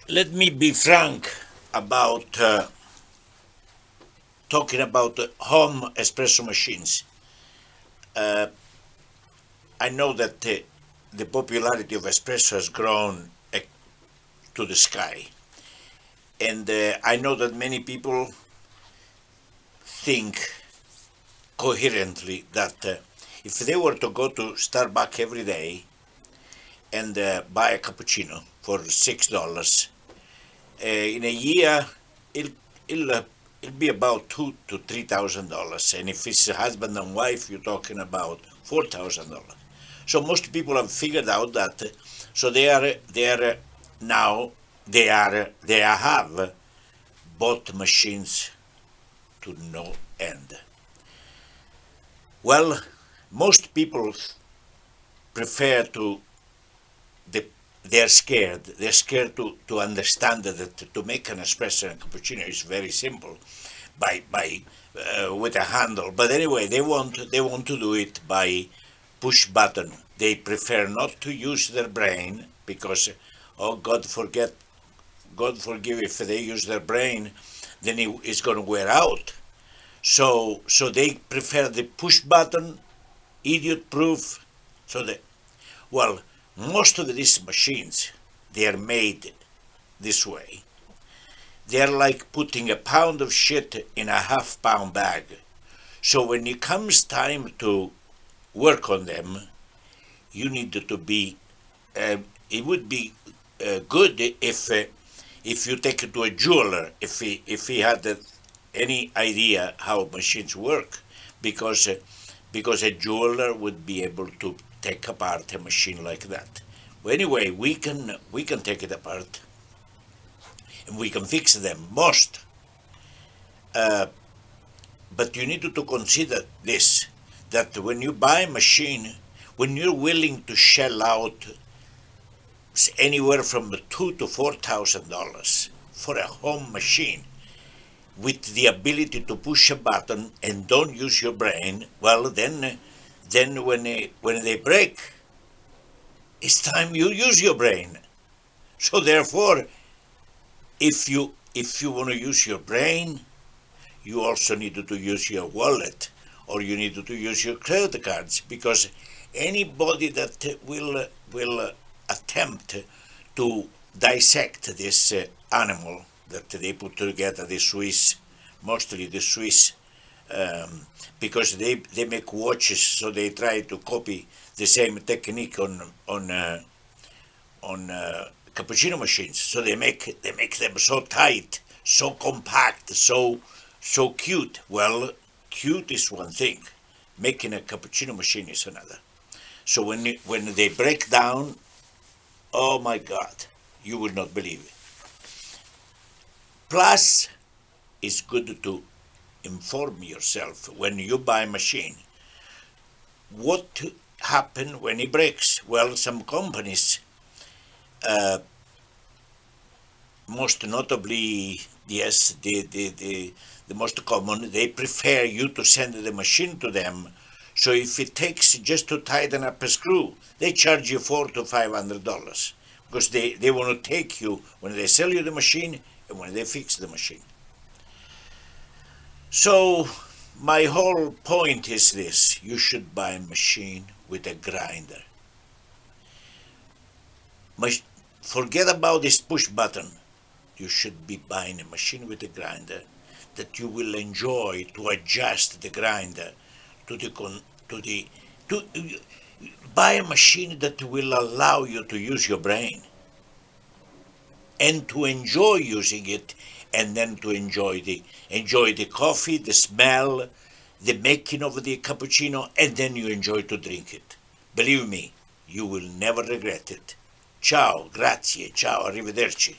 Let me be frank about talking about home espresso machines. Uh, I know that the popularity of espresso has grown to the sky, and I know that many people think coherently that if they were to go to Starbucks every day and buy a cappuccino for $6, in a year it'll, it'll, uh, it'll be about $2,000 to $3,000, and if it's a husband and wife, you're talking about $4,000. So most people have figured out that, so they are now they have bought machines to no end. Well, most people prefer to the they're scared. They're scared to understand that to make an espresso and cappuccino is very simple, by with a handle. But anyway, they want to do it by push button. They prefer not to use their brain because, oh God forgive if they use their brain, then it's going to wear out. So they prefer the push button, idiot proof. So the well, most of these machines, they are made this way. They are like putting a pound of shit in a half-pound bag. So when it comes time to work on them, you need to be. It would be good if you take it to a jeweler if he had any idea how machines work, because because a jeweler would be able to take apart a machine like that. Well, anyway, we can take it apart and we can fix them most. Uh, but you need to consider this, that when you buy a machine, when you're willing to shell out anywhere from $2,000 to $4,000 for a home machine with the ability to push a button and don't use your brain, well then when they break, it's time you use your brain. So therefore, if you want to use your brain, you also need to use your wallet, or you need to use your credit cards, because anybody that will attempt to dissect this animal that they put together, the Swiss, mostly the Swiss, because they make watches, so they try to copy the same technique on cappuccino machines. So they make them so tight, so compact, so cute. Well, cute is one thing. Making a cappuccino machine is another. So when they break down, oh my God, you will not believe it. Plus, it's good to inform yourself when you buy a machine what happen when it breaks. Well, some companies, uh, most notably, yes, the most common, they prefer you to send the machine to them. So if it takes just to tighten up a screw, they charge you $400 to $500, because they want to take you when they sell you the machine and when they fix the machine. So my whole point is this: you should buy a machine with a grinder. Forget about this push button. You should be buying a machine with a grinder that you will enjoy to adjust the grinder to the to the to buy a machine that will allow you to use your brain and to enjoy using it, and then to enjoy the coffee, the smell, the making of the cappuccino, and then you enjoy to drink it. Believe me, you will never regret it. Ciao, grazie, ciao, arrivederci.